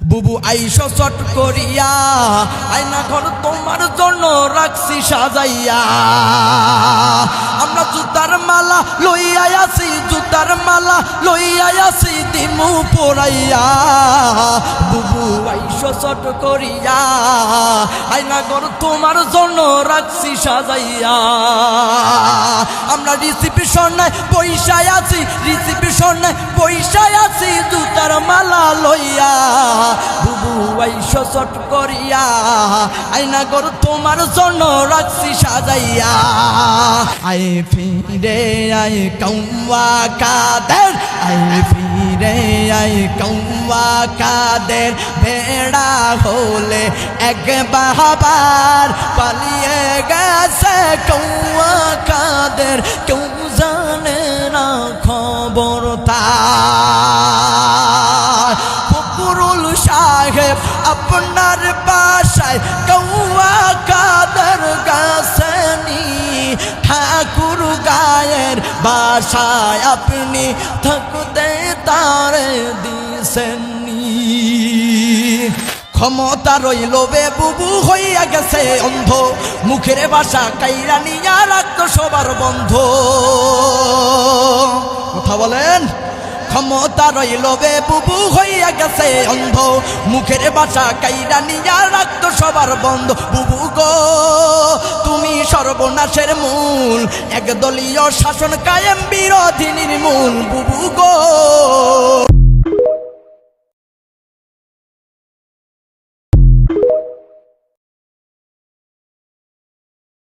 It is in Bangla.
বুবু আইসো চট করিয়া, আয়না ঘর তোমার জন্য রাখছি সাজাইয়া। আমরা জুতার মালা লইয়া আছি, জুতার মালা লইয়া আছি দিমু পরাইয়া। বুবু আইসো চট করিয়া, আয়না ঘর তোমার জন্য রাখছি সাজাইয়া। আমরা রিসিপশনে পয়সায় আছি, রিসিপশনে পয়সায় আছি জুতার মালা লইয়া। বুবু আইসো চট করিয়া, আয়না ঘর তোমার জন্য রাখছি সাজাইয়া। আই ফিরে আই কৌয়া কাদের, আই ফিরে আই কৌয়া কাদের। ভেড়া হলে এক বাবার পালিয়ে গেছে কৌয়া কাদের, কেউ জানে না খবর তার। ফকরুল সাহেব আপনার বাসায় কৌয়া কাদের গাছেনি, ঠাকুর গায়ের বাসায় আপনি থাকতে তারে দিছেননি। ক্ষমতা রইল বে বুবু হইয়া গেছে অন্ধ, মুখের ভাষা কাইরা নিয়া রাখত সবার বন্ধ। কথা বলেন। ক্ষমতা রইল বে বুবু হইয়া গেছে অন্ধ, মুখের ভাষা কাইরা নিয়া রাখত সবার বন্ধ। বুবু গো তুমি সর্বনাশের মূল, একদলীয় শাসন কায়েম বিরোধী নির্মূল। বুবু গো।